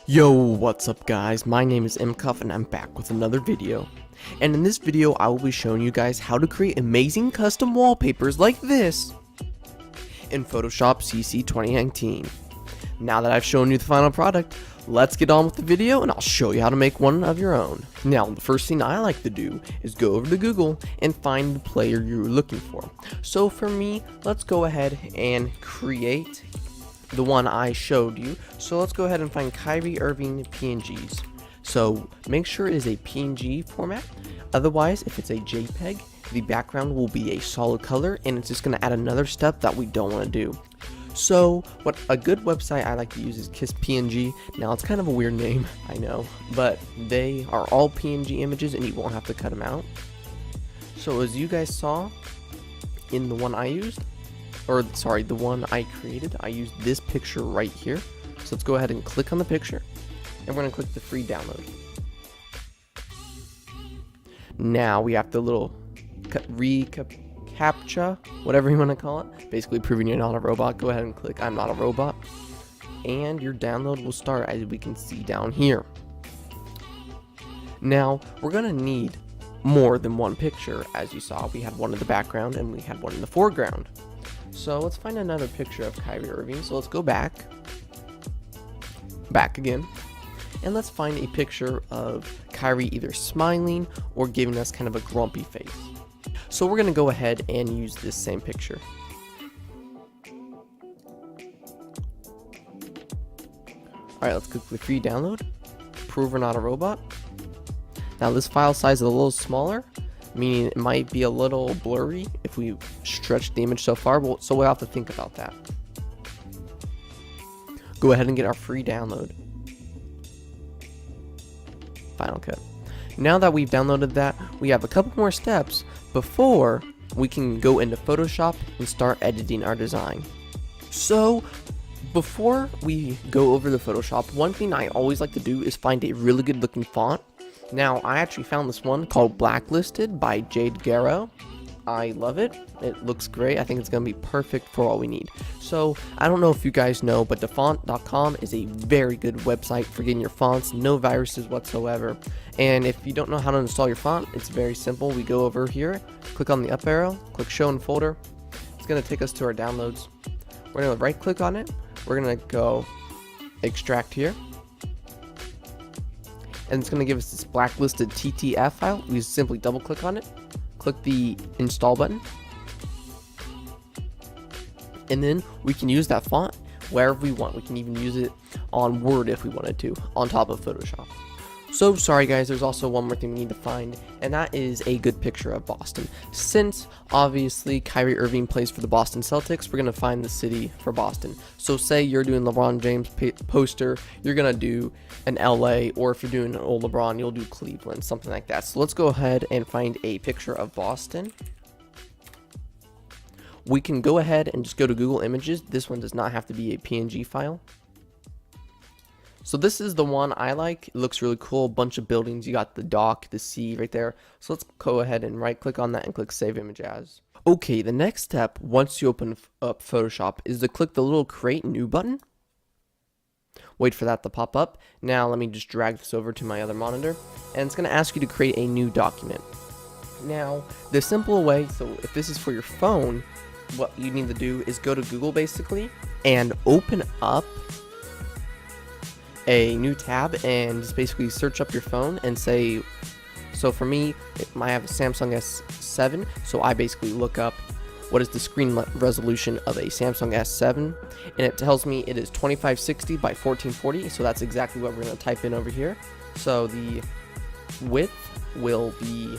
Yo, what's up guys? My name is MCuff and I'm back with another video. And in this video I will be showing you guys how to create amazing custom wallpapers like this in Photoshop CC 2019. Now that I've shown you the final product, let's get on with the video and I'll show you how to make one of your own. Now the first thing I like to do is go over to Google and find the player you're looking for. So for me, let's go ahead and create the one I showed you. So let's go ahead and find Kyrie Irving PNGs. So make sure it is a PNG format. Otherwise, if it's a JPEG, the background will be a solid color and it's just going to add another step that we don't want to do. So what a good website I like to use is Kiss PNG. Now it's kind of a weird name, I know, but they are all PNG images and you won't have to cut them out. So as you guys saw in the one I used, or sorry, the one I created, I used this picture right here. So let's go ahead and click on the picture and we're going to click the free download. Now we have the little CAPTCHA, whatever you want to call it, basically proving you're not a robot. Go ahead and click I'm not a robot and your download will start, as we can see down here. Now we're going to need more than one picture. As you saw, we had one in the background and we had one in the foreground. So let's find another picture of Kyrie Irving. So let's go back again, and let's find a picture of Kyrie either smiling or giving us kind of a grumpy face. So we're going to go ahead and use this same picture. Alright, let's click the free download. Prove we're not a robot. Now this file size is a little smaller, meaning it might be a little blurry if we stretch the image so far, so we'll have to think about that. Go ahead and get our free download. Final Cut. Now that we've downloaded that, we have a couple more steps before we can go into Photoshop and start editing our design. So before we go over the Photoshop, one thing I always like to do is find a really good looking font. Now, I actually found this one called Blacklisted by Jade Garrow. I love it. It looks great. I think it's going to be perfect for all we need. So, I don't know if you guys know, but dafont.com is a very good website for getting your fonts. No viruses whatsoever. And if you don't know how to install your font, it's very simple. We go over here, click on the up arrow, click Show in Folder. It's going to take us to our downloads. We're going to right click on it. We're going to go Extract here. And it's going to give us this blacklisted TTF file. We just simply double click on it, click the install button, and then we can use that font wherever we want. We can even use it on Word if we wanted to, on top of Photoshop. So sorry guys, there's also one more thing we need to find, and that is a good picture of Boston. Since obviously Kyrie Irving plays for the Boston Celtics, we're going to find the city for Boston. So say you're doing LeBron James poster, you're going to do an LA, or if you're doing an old LeBron, you'll do Cleveland, something like that. So let's go ahead and find a picture of Boston. We can go ahead and just go to Google Images. This one does not have to be a PNG file. So this is the one I like. It looks really cool. A bunch of buildings. You got the dock, the sea right there. So let's go ahead and right click on that and click Save Image As. Okay, the next step once you open up Photoshop is to click the little Create New button. Wait for that to pop up. Now let me just drag this over to my other monitor, and it's going to ask you to create a new document. Now the simple way, so if this is for your phone, what you need to do is go to Google basically and open up a new tab and just basically search up your phone and say, so for me, I have a Samsung S7, so I basically look up what is the screen resolution of a Samsung S7, and it tells me it is 2560 by 1440, so that's exactly what we're going to type in over here. So the width will be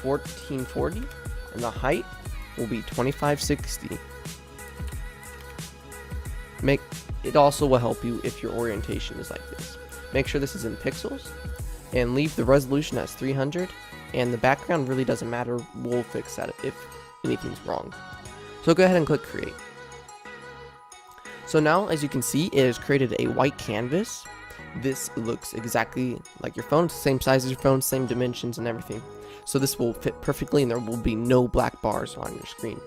1440 and the height will be 2560. It also will help you if your orientation is like this. Make sure this is in pixels and leave the resolution as 300, and the background really doesn't matter. We'll fix that if anything's wrong. So go ahead and click Create. So now, as you can see, it has created a white canvas. This looks exactly like your phone, same size as your phone, same dimensions and everything. So this will fit perfectly and there will be no black bars on your screen.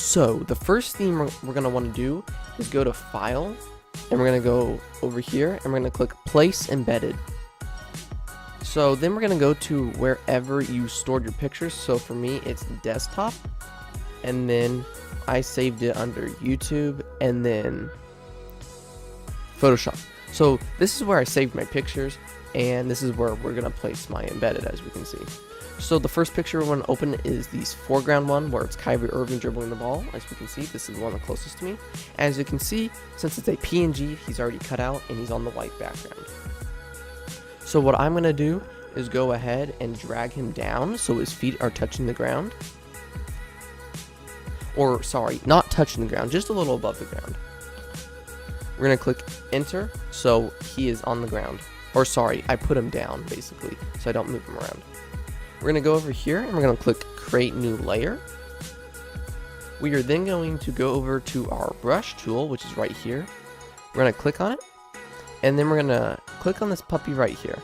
So the first thing we're going to want to do is go to File, and we're going to go over here, and we're going to click Place Embedded. So then we're going to go to wherever you stored your pictures. So for me, it's desktop, and then I saved it under YouTube, and then Photoshop. So this is where I saved my pictures, and this is where we're going to place my embedded, as we can see. So the first picture we want to open is the foreground one, where it's Kyrie Irving dribbling the ball. As we can see, this is the one the closest to me. As you can see, since it's a PNG, he's already cut out, and he's on the white background. So what I'm going to do is go ahead and drag him down so his feet are touching the ground. Or, sorry, not touching the ground, just a little above the ground. We're going to click Enter, so he is on the ground. Or, sorry, I put him down, basically, so I don't move him around. We're going to go over here, and we're going to click Create New Layer. We are then going to go over to our brush tool, which is right here. We're going to click on it, and then we're going to click on this puppy right here.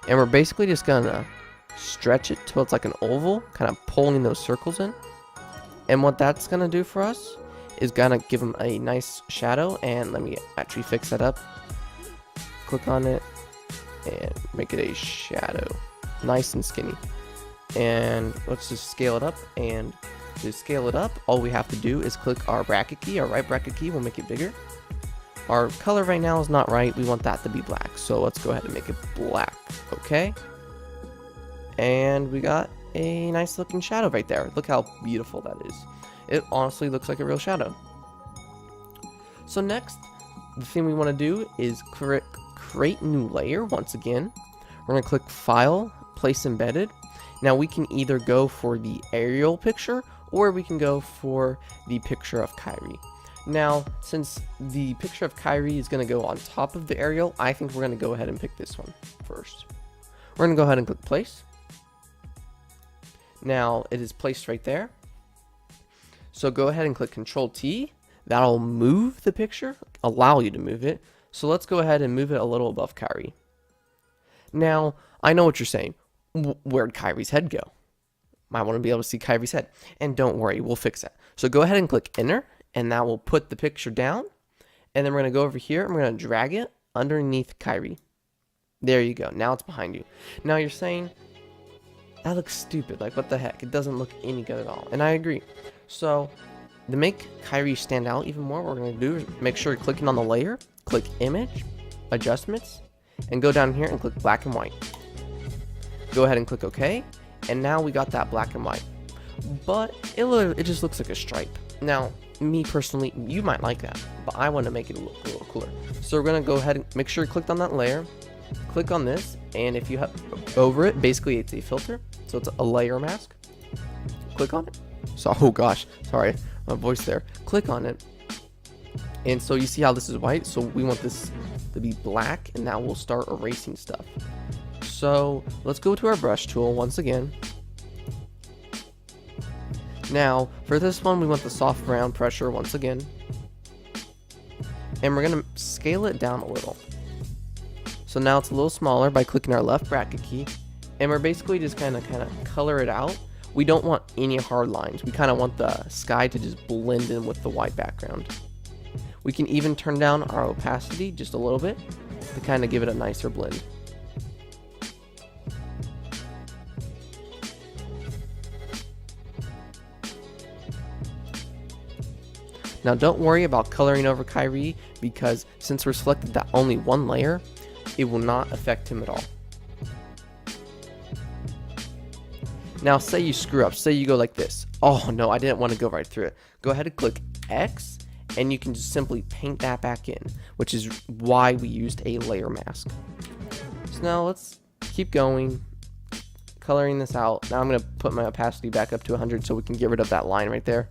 And we're basically just going to stretch it till it's like an oval, kind of pulling those circles in. And what that's going to do for us is going to give him a nice shadow. And let me actually fix that up. Click on it and make it a shadow. Nice and skinny. And let's just scale it up. And to scale it up, all we have to do is click our bracket key. Our right bracket key will make it bigger. Our color right now is not right. We want that to be black. So let's go ahead and make it black. Okay. And we got a nice looking shadow right there. Look how beautiful that is. It honestly looks like a real shadow. So next, the thing we want to do is create new layer once again. We're going to click File, Place Embedded. Now we can either go for the aerial picture, or we can go for the picture of Kyrie. Now, since the picture of Kyrie is going to go on top of the aerial, I think we're going to go ahead and pick this one first. We're going to go ahead and click Place. Now, it is placed right there. So go ahead and click Control-T. That'll move the picture, allow you to move it. So let's go ahead and move it a little above Kyrie. Now, I know what you're saying. Where'd Kyrie's head go? Might want to be able to see Kyrie's head. And don't worry, we'll fix that. So go ahead and click Enter, and that will put the picture down. And then we're going to go over here, and we're going to drag it underneath Kyrie. There you go. Now it's behind you. Now you're saying, that looks stupid. Like, what the heck? It doesn't look any good at all. And I agree. So, to make Kyrie stand out even more, what we're going to do is make sure you're clicking on the layer, click Image, Adjustments, and go down here and click Black and White. Go ahead and click OK, and now we got that black and white. But it just looks like a stripe. Now, me personally, you might like that, but I want to make it look a little cooler. So we're going to go ahead and make sure you clicked on that layer, click on this, and if you have over it, basically it's a filter, so it's a layer mask. Click on it. So, oh gosh, sorry, my voice there. Click on it, and so you see how this is white, so we want this to be black, and now we'll start erasing stuff. So let's go to our brush tool once again. Now for this one, we want the soft ground pressure once again, and we're gonna scale it down a little. So now it's a little smaller by clicking our left bracket key, and we're basically just kind of color it out. We don't want any hard lines. We kind of want the sky to just blend in with the white background. We can even turn down our opacity just a little bit to kind of give it a nicer blend. Now don't worry about coloring over Kyrie, because since we're selected that only one layer, it will not affect him at all. Now say you screw up, say you go like this. Oh no, I didn't want to go right through it. Go ahead and click X, and you can just simply paint that back in, which is why we used a layer mask. So now let's keep going, coloring this out. Now I'm going to put my opacity back up to 100 so we can get rid of that line right there.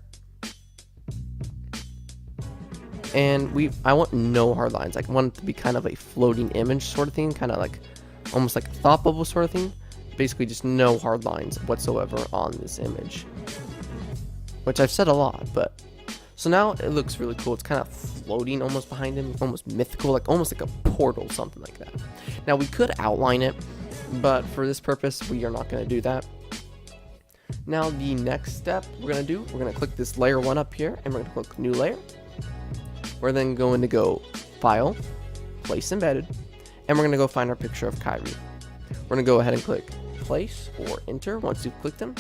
And I want no hard lines. I want it to be kind of a floating image sort of thing, kind of like almost like a thought bubble sort of thing. Basically just no hard lines whatsoever on this image, which I've said a lot. But so now it looks really cool. It's kind of floating almost behind him, almost mythical, like almost like a portal, something like that. Now we could outline it, but for this purpose we are not going to do that. Now the next step we're going to click this layer 1 up here, and we're going to click new layer. We're then going to go file, place embedded, and we're going to go find our picture of Kyrie. We're going to go ahead and click place or enter once you've clicked him.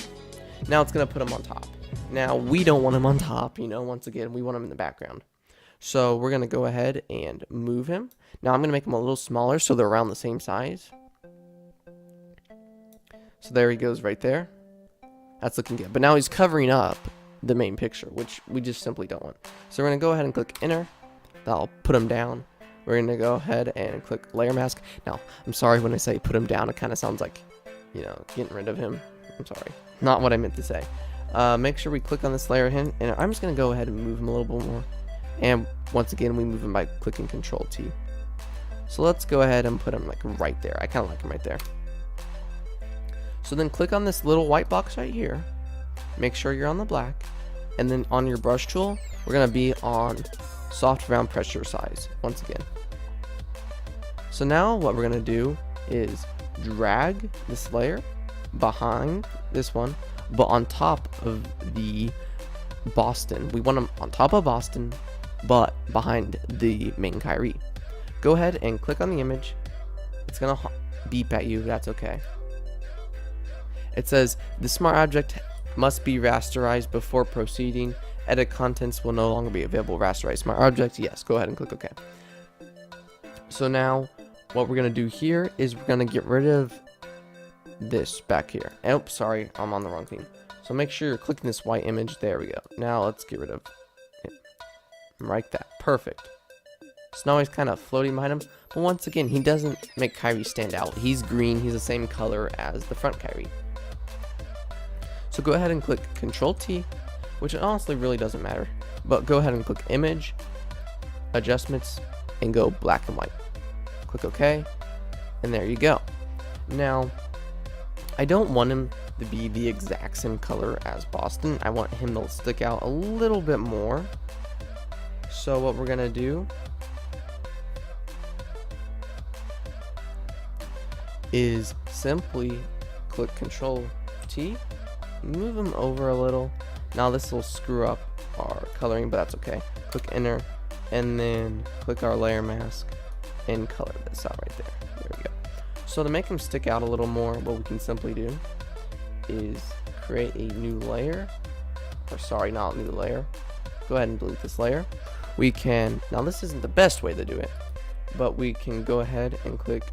Now it's going to put him on top. Now we don't want him on top, once again, we want him in the background. So we're going to go ahead and move him. Now I'm going to make him a little smaller so they're around the same size. So there he goes right there. That's looking good. But now he's covering up the main picture, which we just simply don't want. So we're going to go ahead and click enter. That'll put him down. We're going to go ahead and click layer mask. Now, I'm sorry when I say put him down, it kind of sounds like, getting rid of him. I'm sorry. Not what I meant to say. Make sure we click on this layer hint, and I'm just going to go ahead and move him a little bit more. And once again, we move him by clicking Control T. So let's go ahead and put him like right there. I kind of like him right there. So then click on this little white box right here. Make sure you're on the black. And then on your brush tool, we're going to be on soft round pressure size once again. So now what we're going to do is drag this layer behind this one, but on top of the Boston. We want them on top of Boston, but behind the main Kyrie. Go ahead and click on the image. It's going to beep at you. That's okay. It says the smart object must be rasterized before proceeding. Edit contents will no longer be available. Rasterize smart object. Yes, go ahead and click OK. So now what we're going to do here is we're going to get rid of this back here. Oh, sorry, I'm on the wrong thing. So make sure you're clicking this white image. There we go. Now let's get rid of it. Like that. Perfect. So now he's kind of floating behind him. But once again, he doesn't make Kyrie stand out. He's green. He's the same color as the front Kyrie. So go ahead and click Control T, which honestly really doesn't matter. But go ahead and click Image, Adjustments, and go black and white. Click OK, and there you go. Now, I don't want him to be the exact same color as Boston. I want him to stick out a little bit more. So what we're going to do is simply click Control T, move him over a little. Now this will screw up our coloring, but that's okay. Click enter, and then click our layer mask and color this out right there. There we go. So to make him stick out a little more, what we can simply do is create a new layer, or sorry, not a new layer. Go ahead and delete this layer. We can, now this isn't the best way to do it, but we can go ahead and click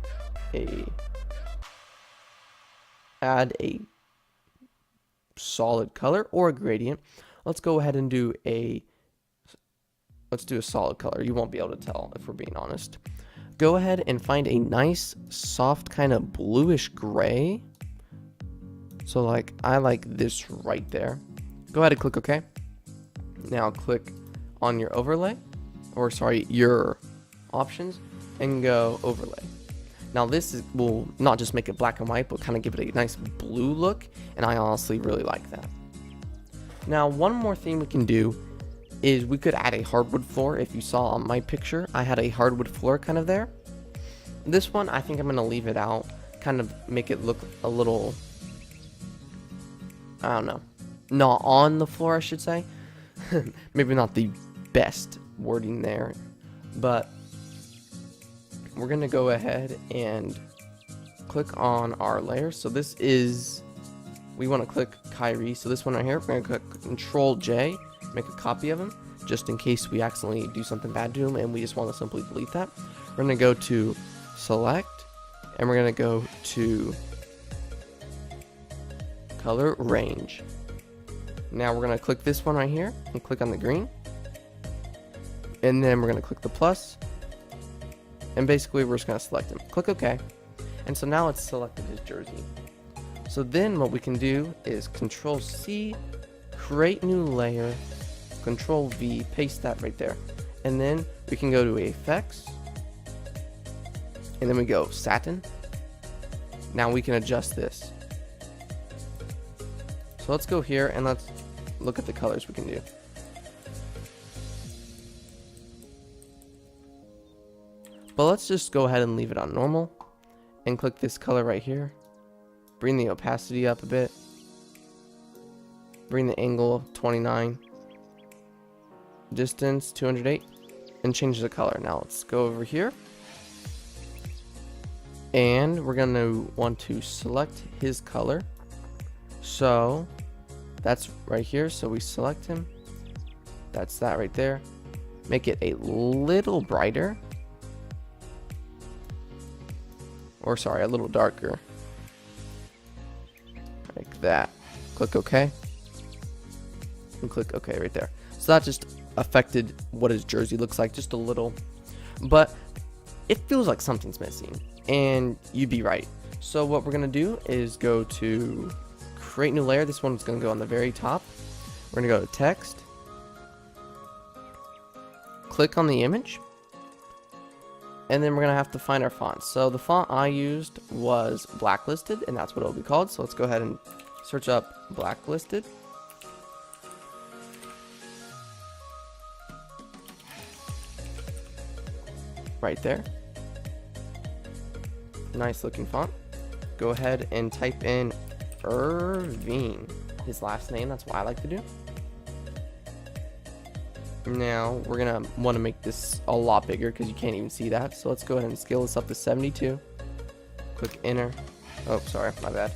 add a solid color or a gradient. Let's go ahead and do a solid color. You won't be able to tell if we're being honest. Go ahead and find a nice soft kind of bluish gray. So like I like this right there. Go ahead and click OK. Now click on your overlay, or sorry, your options, and go overlay. Now this will not just make it black and white, but kind of give it a nice blue look, and I honestly really like that. Now one more thing we can do is we could add a hardwood floor. If you saw on my picture, I had a hardwood floor kind of there. This one, I think I'm going to leave it out, kind of make it look a little, I don't know, not on the floor, I should say. Maybe not the best wording there, but we're going to go ahead and click on our layer. So this is, we want to click Kyrie. So this one right here, we're going to click Control J, make a copy of him, just in case we accidentally do something bad to him and we just want to simply delete that. We're going to go to Select, and we're going to go to Color Range. Now we're going to click this one right here and click on the green. And then we're going to click the plus. And basically we're just going to select him. Click OK. And so now it's selected his jersey. So then what we can do is Control C, create new layer, Control V, paste that right there. And then we can go to Effects. And then we go Satin. Now we can adjust this. So let's go here and let's look at the colors we can do. But let's just go ahead and leave it on normal and click this color right here. Bring the opacity up a bit. bring the angle 29, distance 208, and change the color. Now let's go over here, and we're gonna want to select his color. So that's right here, so we select him. That's that right there. Make it a little brighter, or sorry, a little darker, like that. Click OK, and click OK right there. So that just affected what his jersey looks like just a little, but it feels like something's missing, and you'd be right. So what we're gonna do is go to create new layer. This one's gonna go on the very top. We're gonna go to text, click on the image, and then we're gonna have to find our font. So the font I used was Blacklisted, and that's what it'll be called. So let's go ahead and search up Blacklisted. Right there. Nice looking font. Go ahead and type in Irving, his last name. That's what I like to do. Now we're gonna want to make this a lot bigger because you can't even see that. So let's go ahead and scale this up to 72. Click enter. Oh, sorry, my bad.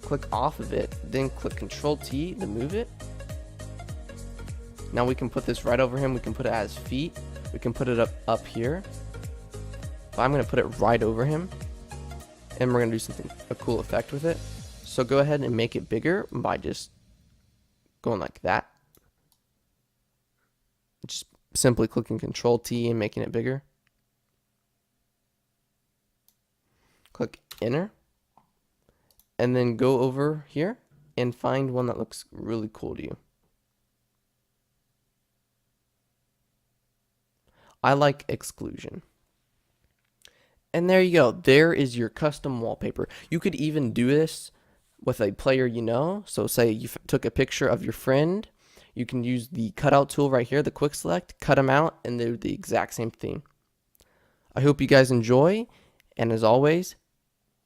Click off of it, then click Control T to move it. Now we can put this right over him. We can put it as feet. We can put it up here. But I'm gonna put it right over him, and we're gonna do a cool effect with it. So go ahead and make it bigger by just going like that. Just simply clicking Control T and making it bigger. Click enter, and then go over here and find one that looks really cool to you. I like exclusion. And there you go. There is your custom wallpaper. You could even do this with a player you know. So say you took a picture of your friend. You can use the cutout tool right here, the quick select, cut them out, and do the exact same thing. I hope you guys enjoy. And as always,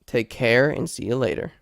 take care and see you later.